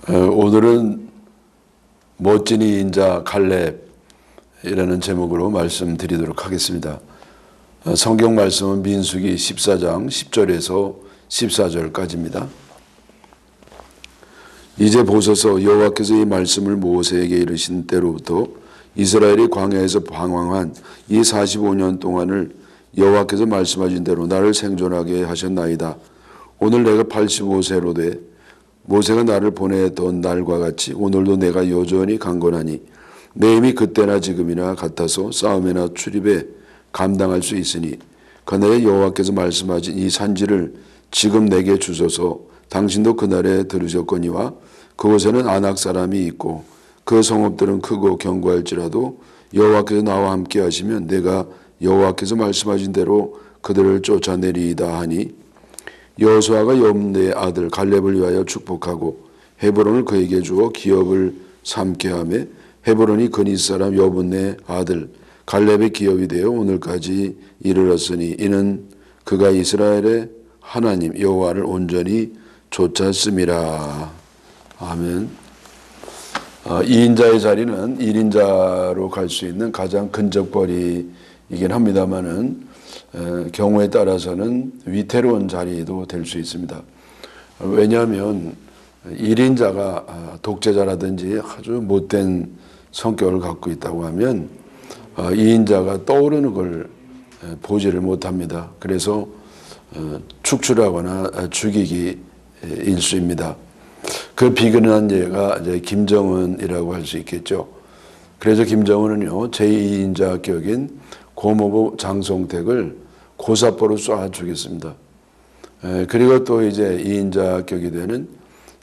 오늘은 멋진 이인자 갈렙이라는 제목으로 말씀드리도록 하겠습니다. 성경 말씀은 민수기 14장 10절에서 14절까지입니다. 이제 보소서, 여호와께서 이 말씀을 모세에게 이르신 때로부터 이스라엘이 광야에서 방황한 이 45년 동안을 여호와께서 말씀하신 대로 나를 생존하게 하셨나이다. 오늘 내가 85세로 돼 모세가 나를 보내던 날과 같이 오늘도 내가 여전히 강건하니 내 힘이 그때나 지금이나 같아서 싸움이나 출입에 감당할 수 있으니 그날에 여호와께서 말씀하신 이 산지를 지금 내게 주소서. 당신도 그날에 들으셨거니와 그곳에는 아낙 사람이 있고 그 성읍들은 크고 견고할지라도 여호와께서 나와 함께 하시면 내가 여호와께서 말씀하신 대로 그들을 쫓아내리이다 하니, 여호수아가 여분네의 아들 갈렙을 위하여 축복하고 헤브론을 그에게 주어 기업을 삼게 하며 헤브론이 그니스 사람 여분네의 아들 갈렙의 기업이 되어 오늘까지 이르렀으니 이는 그가 이스라엘의 하나님 여호와를 온전히 쫓았음이라. 아멘. 2인자의 자리는 1인자로 갈 수 있는 가장 근접거리이긴 합니다만은 경우에 따라서는 위태로운 자리도 될 수 있습니다. 왜냐하면 1인자가 독재자라든지 아주 못된 성격을 갖고 있다고 하면 2인자가 떠오르는 걸 보지를 못합니다. 그래서 축출하거나 죽이기 일쑤입니다. 그 비근한 예가 이제 김정은이라고 할 수 있겠죠. 그래서 김정은은요, 제2인자 격인 고모부 장송택을 고사포로 쏴 죽였습니다. 그리고 또 이제 2인자 격이 되는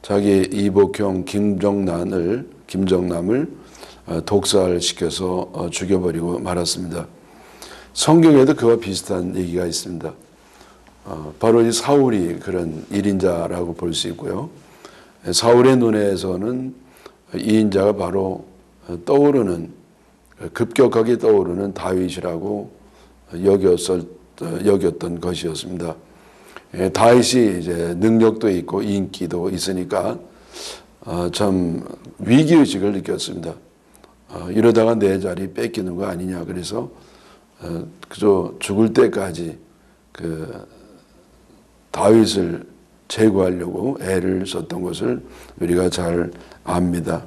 자기 이복형 김정남을 독살시켜서 죽여버리고 말았습니다. 성경에도 그와 비슷한 얘기가 있습니다. 바로 이 사울이 그런 1인자라고 볼 수 있고요. 사울의 눈에서는 2인자가 바로 급격하게 떠오르는 다윗이라고 여겼던 것이었습니다. 다윗이 이제 능력도 있고 인기도 있으니까 참 위기의식을 느꼈습니다. 이러다가 내 자리 뺏기는 거 아니냐. 그래서 그저 죽을 때까지 그 다윗을 제거하려고 애를 썼던 것을 우리가 잘 압니다.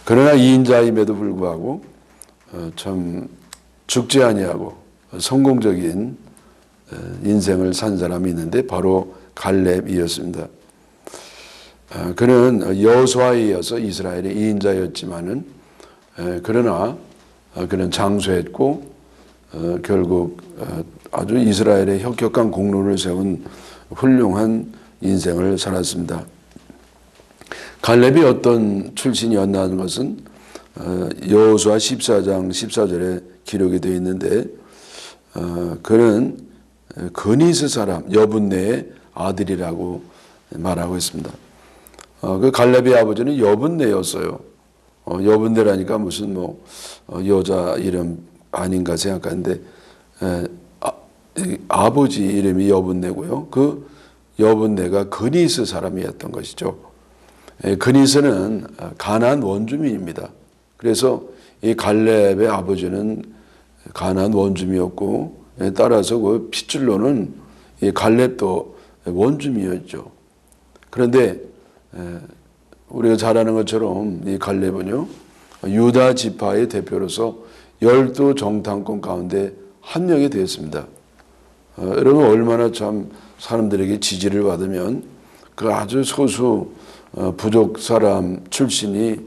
그러나 2인자임에도 불구하고 참 죽지 아니하고 성공적인 인생을 산 사람이 있는데 바로 갈렙이었습니다. 그는 여호수아에 이어서 이스라엘의 2인자였지만은 그러나 그는 장수했고 결국 아주 이스라엘의 혁혁한 공로를 세운 훌륭한 인생을 살았습니다. 갈렙이 어떤 출신이었나는 것은 여호수아 14장 14절에 기록이 되어 있는데 그는 그니스 사람 여분네의 아들이라고 말하고 있습니다. 그 갈렙의 아버지는 여분네였어요. 여분네라니까 무슨 여자 이름 아닌가 생각하는데 아버지 이름이 여분네고요. 그 여분네가 그니스 사람이었던 것이죠. 그니스는 가나안 원주민입니다. 그래서 이 갈렙의 아버지는 가나안 원주민이었고 따라서 그 핏줄로는 이 갈렙도 원주민이었죠. 그런데 우리가 잘 아는 것처럼 이 갈렙은요, 유다 지파의 대표로서 12정탐권 가운데 한 명이 되었습니다. 여러분 얼마나 참 사람들에게 지지를 받으면 그 아주 소수 부족 사람 출신이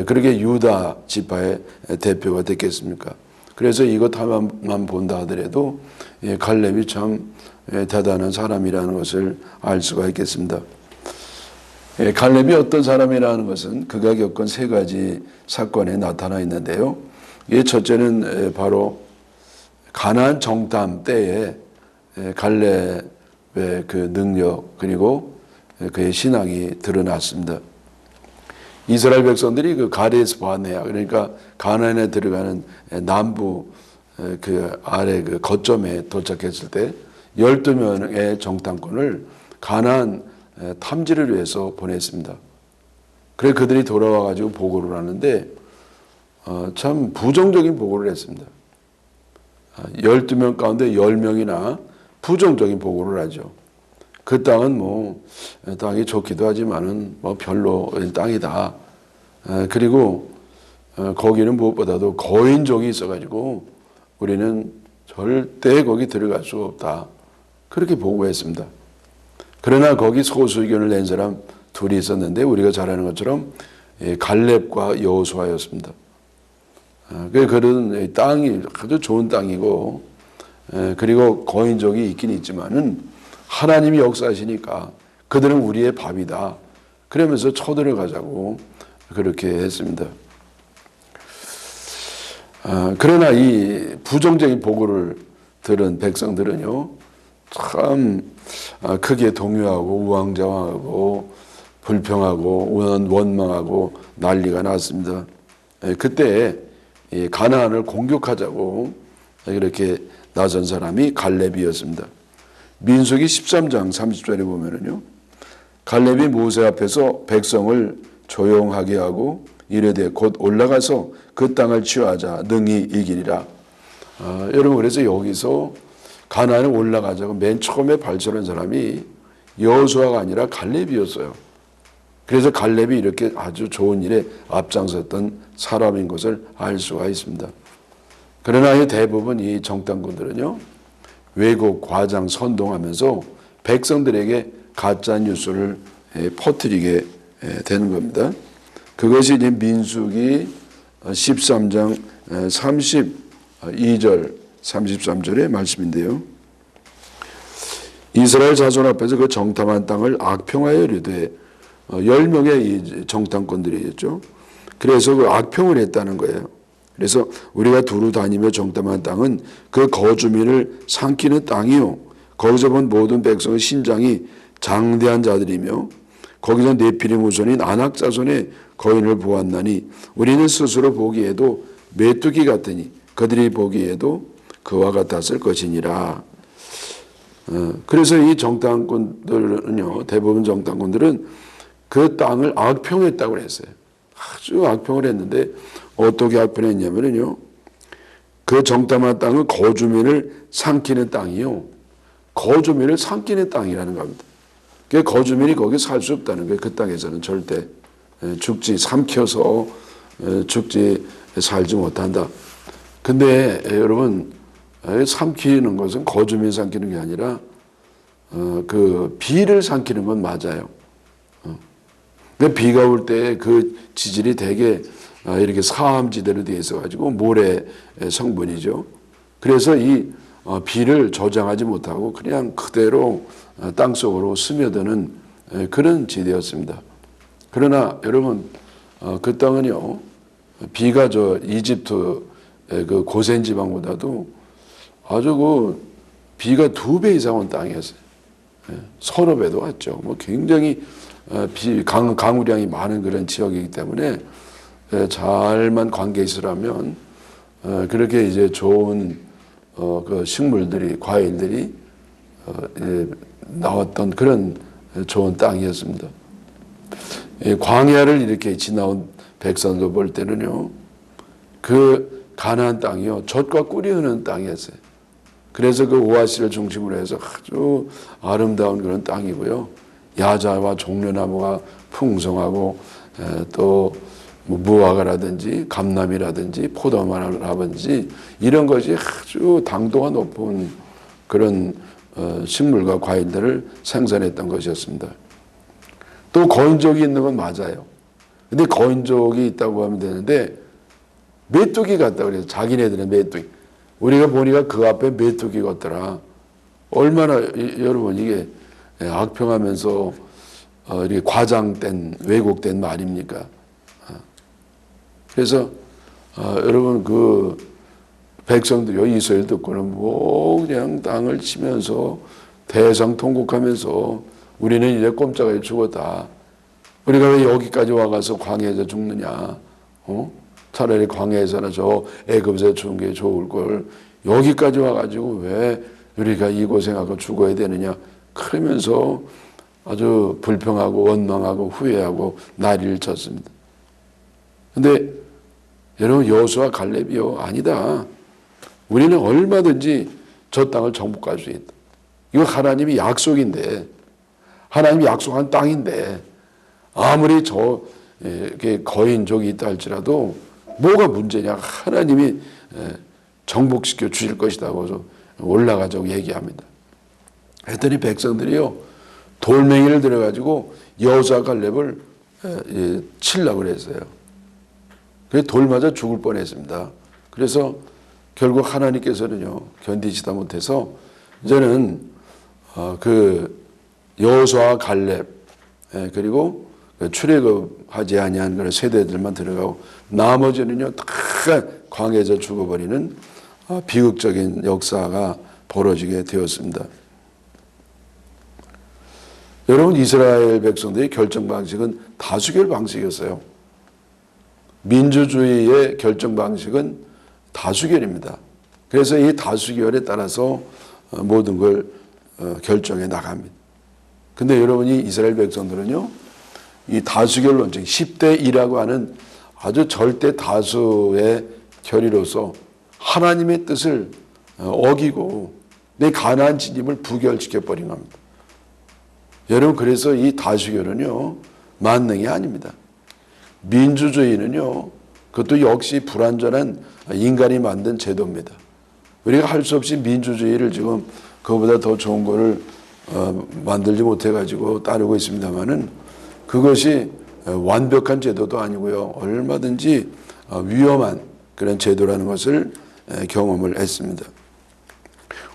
그렇게 유다 지파의 대표가 됐겠습니까? 그래서 이것 하나만 본다 하더라도 갈렙이 참 대단한 사람이라는 것을 알 수가 있겠습니다. 갈렙이 어떤 사람이라는 것은 그가 겪은 세 가지 사건에 나타나 있는데요. 이 첫째는 바로 가나안 정탐 때에 갈렙의 그 능력 그리고 그의 신앙이 드러났습니다. 이스라엘 백성들이 그 가데스 바네아, 그러니까 가나안에 들어가는 남부 그 아래 그 거점에 도착했을 때 12명의 정탐꾼을 가나안 탐지를 위해서 보냈습니다. 그래 그들이 돌아와 가지고 보고를 하는데 참 부정적인 보고를 했습니다. 12명 가운데 10명이나 부정적인 보고를 하죠. 그 땅은 뭐 땅이 좋기도 하지만은 뭐 별로인 땅이다. 그리고 거기는 무엇보다도 거인족이 있어가지고 우리는 절대 거기 들어갈 수 없다. 그렇게 보고했습니다. 그러나 거기 소수 의견을 낸 사람 둘이 있었는데 우리가 잘 아는 것처럼 갈렙과 여호수아였습니다. 그런 땅이 아주 좋은 땅이고 그리고 거인족이 있긴 있지만은 하나님이 역사하시니까 그들은 우리의 밥이다. 그러면서 쳐들어가자고 그렇게 했습니다. 그러나 이 부정적인 보고를 들은 백성들은요, 참 크게 동요하고 우왕좌왕하고 불평하고 원망하고 난리가 났습니다. 그때 가나안을 공격하자고 이렇게 나선 사람이 갈렙이었습니다. 민수기 13장 30절에 보면은요, 갈렙이 모세 앞에서 백성을 조용하게 하고 이르되 곧 올라가서 그 땅을 취하자 능히 이기리라. 여러분 그래서 여기서 가나안에 올라가자고 맨 처음에 발설한 사람이 여호수아가 아니라 갈렙이었어요. 그래서 갈렙이 이렇게 아주 좋은 일에 앞장섰던 사람인 것을 알 수가 있습니다. 그러나 대부분 이 정탐꾼들은요, 왜곡, 과장, 선동하면서 백성들에게 가짜 뉴스를 퍼뜨리게 되는 겁니다. 그것이 이제 민수기 13장 32절, 33절의 말씀인데요. 이스라엘 자손 앞에서 그 정탐한 땅을 악평하여 이르되 10명의 이 정탐꾼들이었죠. 그래서 그 악평을 했다는 거예요. 그래서 우리가 두루 다니며 정탐한 땅은 그 거주민을 삼키는 땅이요, 거기서 본 모든 백성의 신장이 장대한 자들이며 거기서 네피림 후손인 아낙 자손의 거인을 보았나니 우리는 스스로 보기에도 메뚜기 같으니 그들이 보기에도 그와 같았을 것이니라. 그래서 이 정탐꾼들은요, 대부분 정탐꾼들은 그 땅을 악평했다고 했어요. 아주 악평을 했는데 어떻게 악평했냐면요, 그 정탐한 땅은 거주민을 삼키는 땅이요, 거주민을 삼키는 땅이라는 겁니다. 그 거주민이 거기 살 수 없다는 거예요. 그 땅에서는 절대 죽지, 삼켜서 죽지 살지 못한다. 근데 여러분, 삼키는 것은 거주민 삼키는 게 아니라 그 비를 삼키는 건 맞아요. 근데 비가 올 때 그 지질이 되게 이렇게 사암지대로 되어 있어가지고 모래 성분이죠. 그래서 이 비를 저장하지 못하고 그냥 그대로 땅속으로 스며드는 그런 지대였습니다. 그러나 여러분, 그 땅은요, 비가 저 이집트 그 고센 지방보다도 아주 그 비가 2배 이상 온 땅이었어요. 서너 배도 왔죠. 뭐 굉장히 강우량이 많은 그런 지역이기 때문에 잘만 관계 있으라면 그렇게 이제 좋은 그 식물들이, 과일들이 나왔던 그런 좋은 땅이었습니다. 광야를 이렇게 지나온 백성들 볼 때는요, 그 가나안 땅이요, 젖과 꿀이 흐르는 땅이었어요. 그래서 그 오아시스를 중심으로 해서 아주 아름다운 그런 땅이고요, 야자와 종려나무가 풍성하고 또 무화과라든지 감람이라든지 포도나무라든지 이런 것이 아주 당도가 높은 그런 식물과 과일들을 생산했던 것이었습니다. 또 거인족이 있는 건 맞아요. 근데 거인족이 있다고 하면 되는데 메뚜기 같다 그래서 자기네들은 메뚜기. 우리가 보니까 그 앞에 메뚜기가 없더라. 얼마나 여러분 이게 악평하면서 이렇게 과장된 왜곡된 말입니까? 그래서 여러분 그 백성들이요, 이스라엘 듣고는 뭐 그냥 땅을 치면서 대상통곡하면서 우리는 이제 꼼짝하게 죽었다. 우리가 왜 여기까지 와가서 광야에서 죽느냐? 차라리 광야에서나 저 애굽에서 죽은 게 좋을 걸 여기까지 와가지고 왜 우리가 이 고생하고 죽어야 되느냐? 그러면서 아주 불평하고 원망하고 후회하고 난리를 쳤습니다. 근데 여러분, 여호수아 갈렙이요, 아니다. 우리는 얼마든지 저 땅을 정복할 수 있다. 이거 하나님이 약속인데, 하나님이 약속한 땅인데, 아무리 이렇게 거인족이 있다 할지라도 뭐가 문제냐? 하나님이 정복시켜 주실 것이다. 그래서 올라가자고 얘기합니다. 했더니 백성들이요, 돌멩이를 들어가지고 여호수아 갈렙을 치려고 그랬어요. 그래서 돌 맞아 죽을 뻔했습니다. 그래서 결국 하나님께서는요, 견디지다 못해서 이제는 그 여호수아 갈렙 그리고 출애굽하지 아니한 그런 세대들만 들어가고 나머지는요 다 광야에서 죽어버리는 비극적인 역사가 벌어지게 되었습니다. 여러분, 이스라엘 백성들의 결정 방식은 다수결 방식이었어요. 민주주의의 결정 방식은 다수결입니다. 그래서 이 다수결에 따라서 모든 걸 결정해 나갑니다. 근데 여러분이 이스라엘 백성들은요, 이 다수결 논쟁, 10대 2라고 하는 아주 절대 다수의 결의로서 하나님의 뜻을 어기고 내 가나안 진입을 부결시켜 버린 겁니다. 여러분, 그래서 이 다수결은요, 만능이 아닙니다. 민주주의는요, 그것도 역시 불완전한 인간이 만든 제도입니다. 우리가 할 수 없이 민주주의를 지금 그거보다 더 좋은 거를 만들지 못해가지고 따르고 있습니다만은 그것이 완벽한 제도도 아니고요, 얼마든지 위험한 그런 제도라는 것을 경험을 했습니다.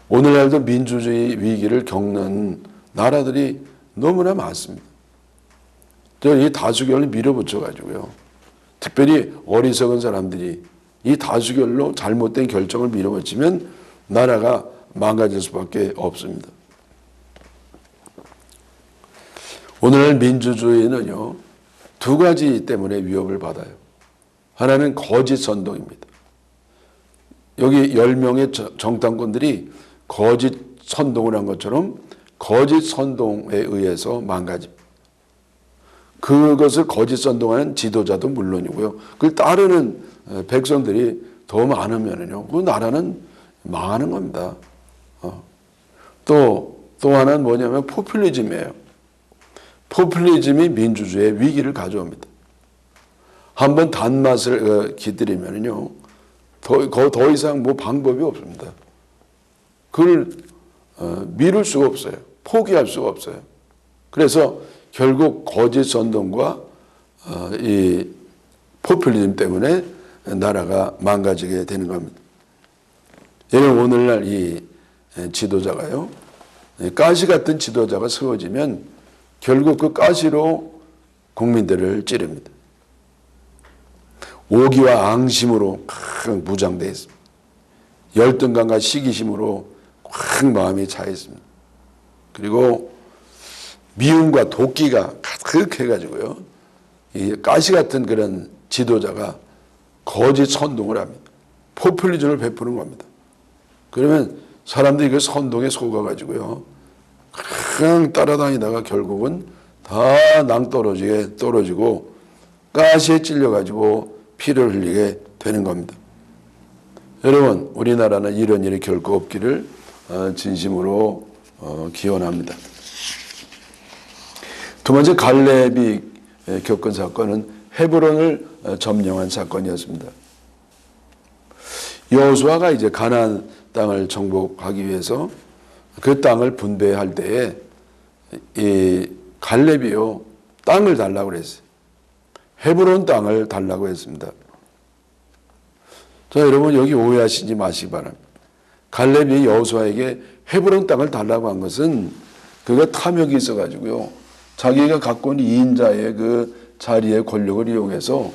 오늘날도 민주주의 위기를 겪는 나라들이 너무나 많습니다. 이 다수결을 밀어붙여가지고요, 특별히 어리석은 사람들이 이 다수결로 잘못된 결정을 밀어붙이면 나라가 망가질 수밖에 없습니다. 오늘날 민주주의는요, 두 가지 때문에 위협을 받아요. 하나는 거짓 선동입니다. 여기 10명의 정탐꾼들이 거짓 선동을 한 것처럼 거짓 선동에 의해서 망가집니다. 그것을 거짓 선동하는 지도자도 물론이고요, 그걸 따르는 백성들이 더 많으면요, 그 나라는 망하는 겁니다. 또 하나는 뭐냐면 포퓰리즘이에요. 포퓰리즘이 민주주의의 위기를 가져옵니다. 한번 단맛을 기들이면요, 더 이상 뭐 방법이 없습니다. 그걸 미룰 수가 없어요. 포기할 수가 없어요. 그래서 결국 거짓 선동과 이 포퓰리즘 때문에 나라가 망가지게 되는 겁니다. 여러분, 오늘날 이 지도자가요, 가시 같은 지도자가 세워지면 결국 그 가시로 국민들을 찌릅니다. 오기와 앙심으로 꽉 무장되어 있습니다. 열등감과 시기심으로 꽉 마음이 차 있습니다. 그리고 미움과 도끼가 가득해가지고요, 이 가시 같은 그런 지도자가 거짓 선동을 합니다. 포퓰리즘을 베푸는 겁니다. 그러면 사람들이 그 선동에 속아가지고요, 그냥 따라다니다가 결국은 다 낭떠러지게 떨어지고 가시에 찔려가지고 피를 흘리게 되는 겁니다. 여러분, 우리나라는 이런 일이 결코 없기를 진심으로 기원합니다. 두 번째, 갈렙이 겪은 사건은 헤브론을 점령한 사건이었습니다. 여호수아가 이제 가나안 땅을 정복하기 위해서 그 땅을 분배할 때에 이 갈렙이요, 땅을 달라고 그랬어요. 헤브론 땅을 달라고 했습니다. 자, 여러분, 여기 오해하시지 마시기 바랍니다. 갈렙이 여호수아에게 헤브론 땅을 달라고 한 것은 그가 탐욕이 있어가지고요, 자기가 갖고 있는 2인자의 그 자리의 권력을 이용해서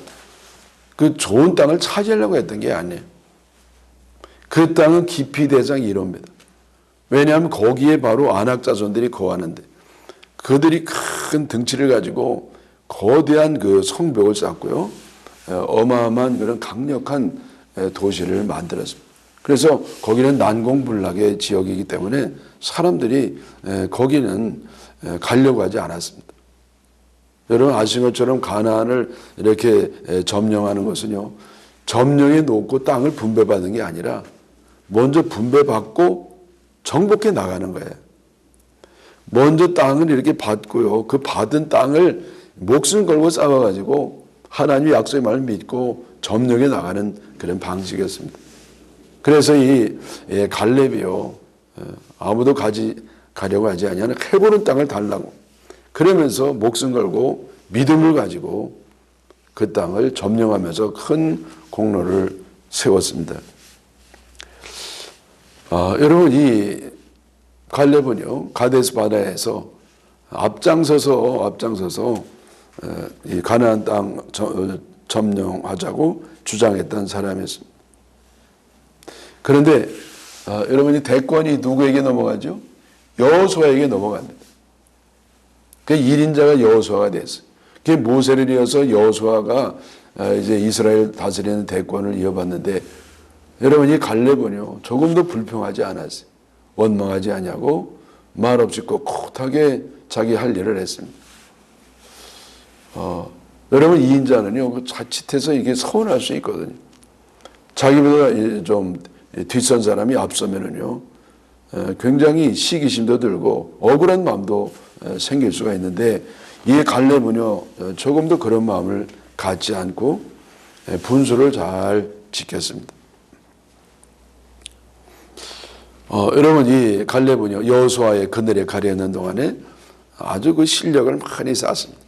그 좋은 땅을 차지하려고 했던 게 아니에요. 그 땅은 기피 대상 1호입니다. 왜냐하면 거기에 바로 아낙 자손들이 거하는데 그들이 큰 등치를 가지고 거대한 그 성벽을 쌓고요, 어마어마한 그런 강력한 도시를 만들었습니다. 그래서 거기는 난공불락의 지역이기 때문에 사람들이 거기는 가려고 하지 않았습니다. 여러분 아시는 것처럼 가나안을 이렇게 점령하는 것은요, 점령해 놓고 땅을 분배받는 게 아니라 먼저 분배받고 정복해 나가는 거예요. 먼저 땅을 이렇게 받고요, 그 받은 땅을 목숨 걸고 싸워가지고 하나님의 약속의 말을 믿고 점령해 나가는 그런 방식이었습니다. 그래서 이 갈렙이요, 아무도 가려고 하지 아니하는 헤브론 땅을 달라고 그러면서 목숨 걸고 믿음을 가지고 그 땅을 점령하면서 큰 공로를 세웠습니다. 여러분 이 갈렙은요, 가데스 바네아에서 앞장서서 이 가나안 땅 점령하자고 주장했던 사람이었습니다. 그런데 여러분이 대권이 누구에게 넘어가죠? 여호수아에게 넘어갑니다. 그 1인자가 여호수아가 됐어요. 그게 모세를 이어서 여호수아가 이제 이스라엘 다스리는 대권을 이어받는데, 여러분이 갈렙은요 조금도 불평하지 않았어요. 원망하지 않냐고 말없이 꼿꼿하게 자기 할 일을 했습니다. 여러분 2인자는요 자칫해서 이게 서운할 수 있거든요. 자기보다 좀 뒷선 사람이 앞서면은요 굉장히 시기심도 들고 억울한 마음도 생길 수가 있는데, 이 갈렙은요 조금도 그런 마음을 갖지 않고 분수를 잘 지켰습니다. 여러분 이 갈렙은요 여호수아의 그늘에 가려있는 동안에 아주 그 실력을 많이 쌓았습니다.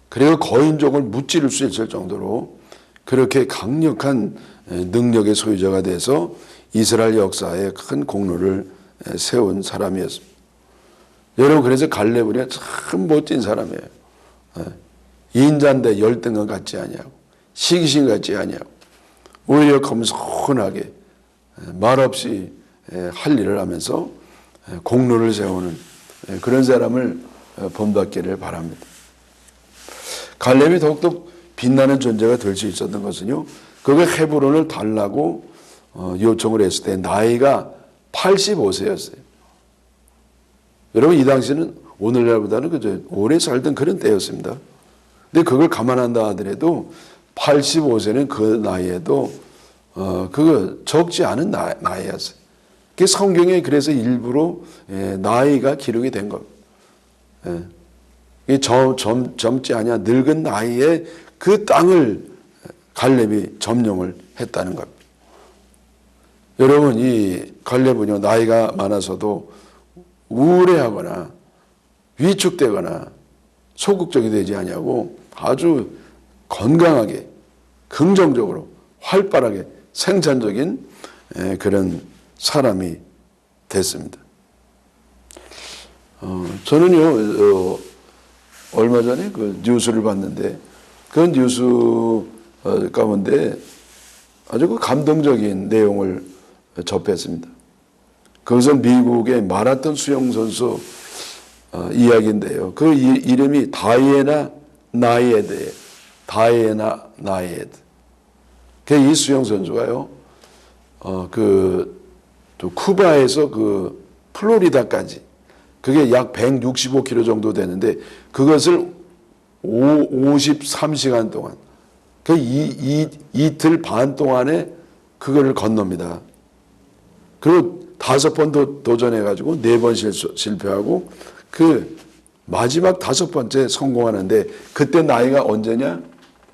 그리고 거인족을 무찌를 수 있을 정도로 그렇게 강력한 능력의 소유자가 돼서 이스라엘 역사에 큰 공로를 세운 사람이었습니다. 여러분 그래서 갈렙은 참 멋진 사람이에요. 인자인데 열등감 같지 아니하고 시기심 같지 아니하고 오히려 겸손하게 말없이 할 일을 하면서 공로를 세우는 그런 사람을 본받기를 바랍니다. 갈렙이 더욱더 빛나는 존재가 될 수 있었던 것은요, 그가 헤브론을 달라고 요청을 했을 때 나이가 85세였어요. 여러분 이 당시는 오늘날보다는 그저 오래 살던 그런 때였습니다. 근데 그걸 감안한다 하더라도 85세는 그 나이에도 그거 적지 않은 나이였어요. 그 성경에 그래서 일부러 나이가 기록이 된 겁니다. 젊지 않냐 늙은 나이에 그 땅을 갈렙이 점령을 했다는 겁니다. 여러분 이 갈렙은요 나이가 많아서도 우울해하거나 위축되거나 소극적이 되지 않냐고 아주 건강하게 긍정적으로 활발하게 생산적인 그런 사람이 됐습니다. 저는요 얼마 전에 그 뉴스를 봤는데 그 뉴스 가운데 아주 그 감동적인 내용을 접했습니다. 그것은 미국의 마라톤 수영 선수 이야기인데요. 그 이름이 다이애나 나이에드예요. 다이애나 나이에드. 이 수영 선수가요, 또 쿠바에서 그 플로리다까지 그게 약 165km 정도 되는데 그것을 53시간 동안 이틀 반 동안에 그거를 건넙니다. 그리고 5번 도전해가지고 4번 실패하고 그 마지막 5번째 성공하는데 그때 나이가 언제냐?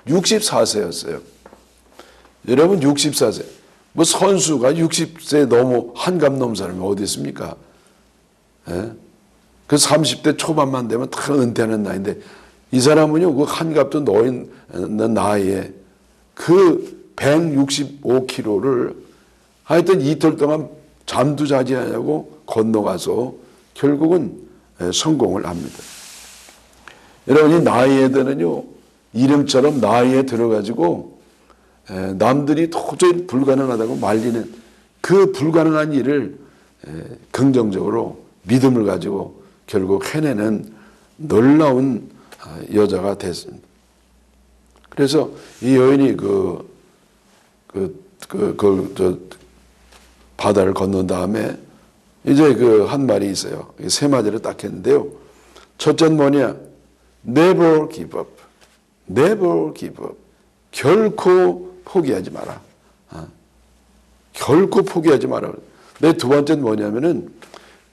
64세였어요. 여러분 64세. 뭐 선수가 60세 넘어 한갑 넘은 사람이 어디 있습니까? 예? 그 30대 초반만 되면 다 은퇴하는 나이인데 이 사람은요 그 한갑도 넣는 나이에 그 165km를 하여튼 이틀 동안 잠도 자지 않냐고 건너가서 결국은 성공을 합니다. 여러분 이 나이에드는요 이름처럼 나이에 들어가지고 남들이 도저히 불가능하다고 말리는 그 불가능한 일을 긍정적으로 믿음을 가지고 결국 해내는 놀라운 여자가 됐습니다. 그래서 이 여인이 바다를 건넌 다음에 이제 그 한 말이 있어요. 세 마디를 딱 했는데요. 첫째는 뭐냐? Never give up. Never give up. 결코 포기하지 마라. 결코 포기하지 마라. 내 두 번째는 뭐냐면은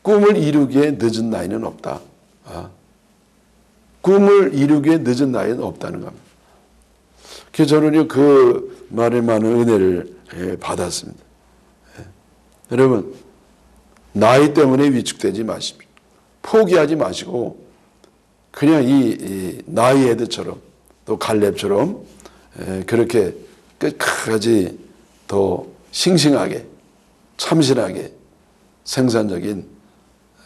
꿈을 이루기에 늦은 나이는 없다. 꿈을 이루기에 늦은 나이는 없다는 겁니다. 그래서 저는요, 그 말에 많은 은혜를 받았습니다. 여러분, 나이 때문에 위축되지 마십시오. 포기하지 마시고, 그냥 이 나이 애들처럼, 또 갈렙처럼, 그렇게 끝까지 더 싱싱하게, 참신하게, 생산적인,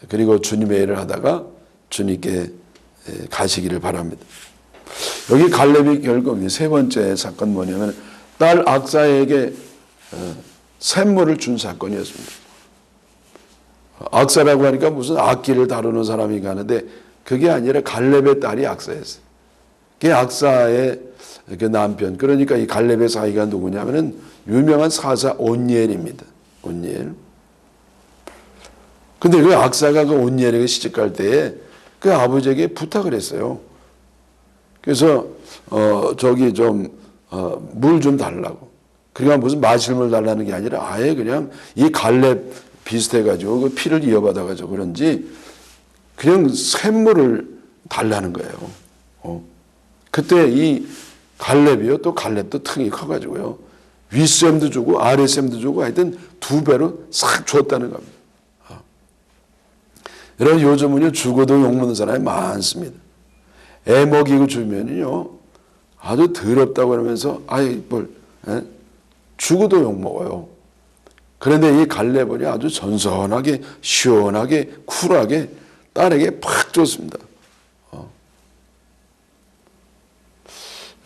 그리고 주님의 일을 하다가 주님께 가시기를 바랍니다. 여기 갈렙이 결국 세 번째 사건 뭐냐면 딸 악사에게 샘물을 준 사건이었습니다. 악사라고 하니까 무슨 악기를 다루는 사람이 가는데 그게 아니라 갈렙의 딸이 악사였어요. 그게 악사의 그 남편, 그러니까 이 갈렙의 사위가 누구냐면은 유명한 사사 온니엘입니다. 온니엘. 근데 그 악사가 그 온니엘에게 시집갈 때에 그 아버지에게 부탁을 했어요. 그래서 저기 좀 물 좀 달라고. 그러니까 무슨 마실 물 달라는 게 아니라 아예 그냥 이 갈렙 비슷해가지고 그 피를 이어받아가지고 그런지 그냥 샘물을 달라는 거예요. 그때 이 갈렙이요, 또 갈렙도 퉁이 커가지고요, 윗샘도 주고 아랫샘도 주고 하여튼 두 배로 싹 줬다는 겁니다. 여러분, 요즘은요 죽어도 욕먹는 사람이 많습니다. 애 먹이고 주면요 아주 더럽다고 그러면서 죽어도 욕먹어요. 그런데 이 갈렙은 아주 전선하게 시원하게 쿨하게 딸에게 팍 줬습니다.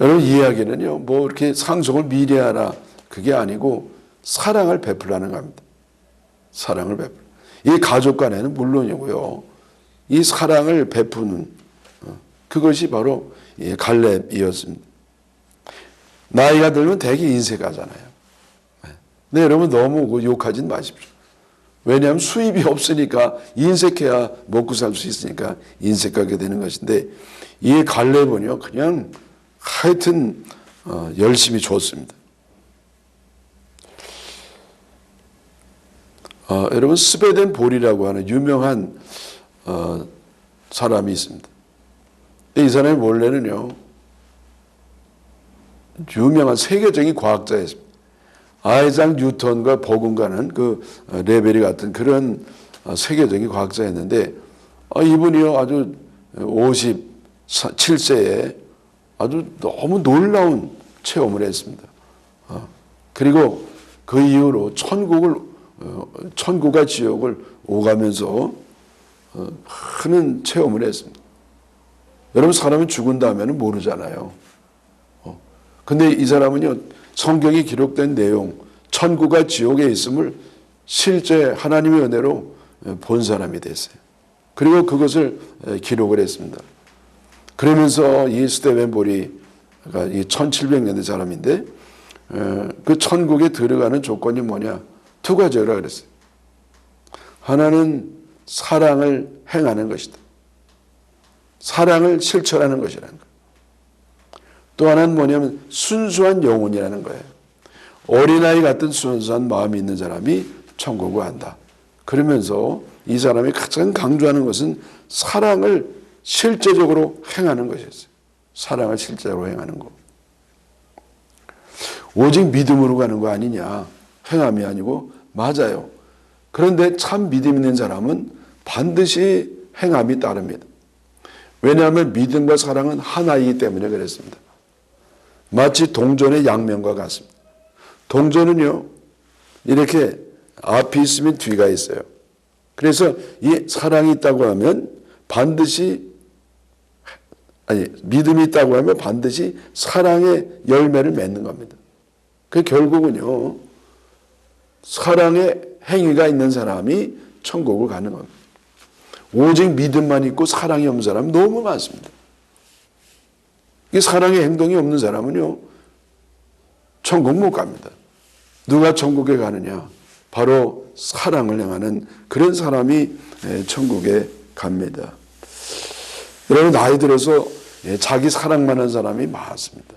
여러분, 이 이야기는요 뭐 이렇게 상속을 미리 하라 그게 아니고 사랑을 베풀라는 겁니다. 사랑을 베풀. 이 가족 간에는 물론이고요, 이 사랑을 베푸는 그것이 바로 갈렙이었습니다. 나이가 들면 대개 인색하잖아요. 근데 여러분 너무 욕하진 마십시오. 왜냐하면 수입이 없으니까 인색해야 먹고 살 수 있으니까 인색하게 되는 것인데 이 갈렙은요 그냥 하여튼 열심히 줬습니다. 여러분, 스베덴 볼이라고 하는 유명한 사람이 있습니다. 이 사람이 원래는요 유명한 세계적인 과학자였습니다. 아이작 뉴턴과 버금가는 그 레벨이 같은 그런 세계적인 과학자였는데 이분이요 아주 57세에 아주 너무 놀라운 체험을 했습니다. 그리고 그 이후로 천국과 지옥을 오가면서 하는 체험을 했습니다. 여러분, 사람은 죽은 다음에는 모르잖아요. 근데 이 사람은요 성경에 기록된 내용, 천국과 지옥에 있음을 실제 하나님의 은혜로 본 사람이 됐어요. 그리고 그것을 기록을 했습니다. 그러면서 이 스테벤 볼이 1700년대 사람인데 그 천국에 들어가는 조건이 뭐냐? 두 가지라 그랬어요. 하나는 사랑을 행하는 것이다. 사랑을 실천하는 것이라는 거예요. 또 하나는 뭐냐면 순수한 영혼이라는 거예요. 어린아이 같은 순수한 마음이 있는 사람이 천국을 간다. 그러면서 이 사람이 가장 강조하는 것은 사랑을 실제적으로 행하는 것이었어요. 사랑을 실제적으로 행하는 것. 오직 믿음으로 가는 거 아니냐. 행함이 아니고 맞아요. 그런데 참 믿음 있는 사람은 반드시 행함이 따릅니다. 왜냐하면 믿음과 사랑은 하나이기 때문에 그랬습니다. 마치 동전의 양면과 같습니다. 동전은요 이렇게 앞이 있으면 뒤가 있어요. 그래서 이 사랑이 있다고 하면 믿음이 있다고 하면 반드시 사랑의 열매를 맺는 겁니다. 그 결국은요 사랑의 행위가 있는 사람이 천국을 가는 겁니다. 오직 믿음만 있고 사랑이 없는 사람은 너무 많습니다. 이 사랑의 행동이 없는 사람은요 천국 못 갑니다. 누가 천국에 가느냐? 바로 사랑을 행하는 그런 사람이 천국에 갑니다. 여러분 나이 들어서 자기 사랑만 한 사람이 많습니다.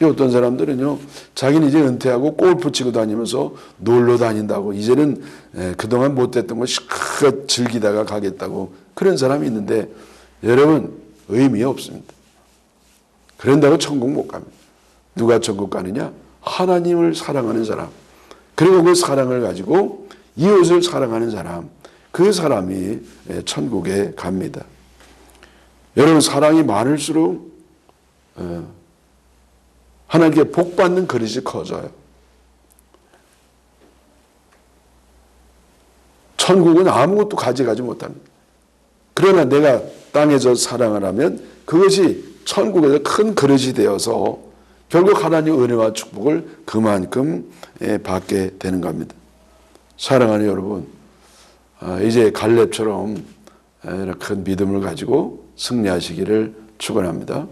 어떤 사람들은요, 자기는 이제 은퇴하고 골프 치고 다니면서 놀러 다닌다고, 이제는 그동안 못했던 거 실컷 즐기다가 가겠다고 그런 사람이 있는데, 여러분 의미 없습니다. 그런다고 천국 못 갑니다. 누가 천국 가느냐? 하나님을 사랑하는 사람, 그리고 그 사랑을 가지고 이웃을 사랑하는 사람, 그 사람이 천국에 갑니다. 여러분 사랑이 많을수록 하나님께 복받는 그릇이 커져요. 천국은 아무것도 가져가지 못합니다. 그러나 내가 땅에서 사랑을 하면 그것이 천국에서 큰 그릇이 되어서 결국 하나님의 은혜와 축복을 그만큼 받게 되는 겁니다. 사랑하는 여러분, 이제 갈렙처럼 큰 믿음을 가지고 승리하시기를 축원합니다.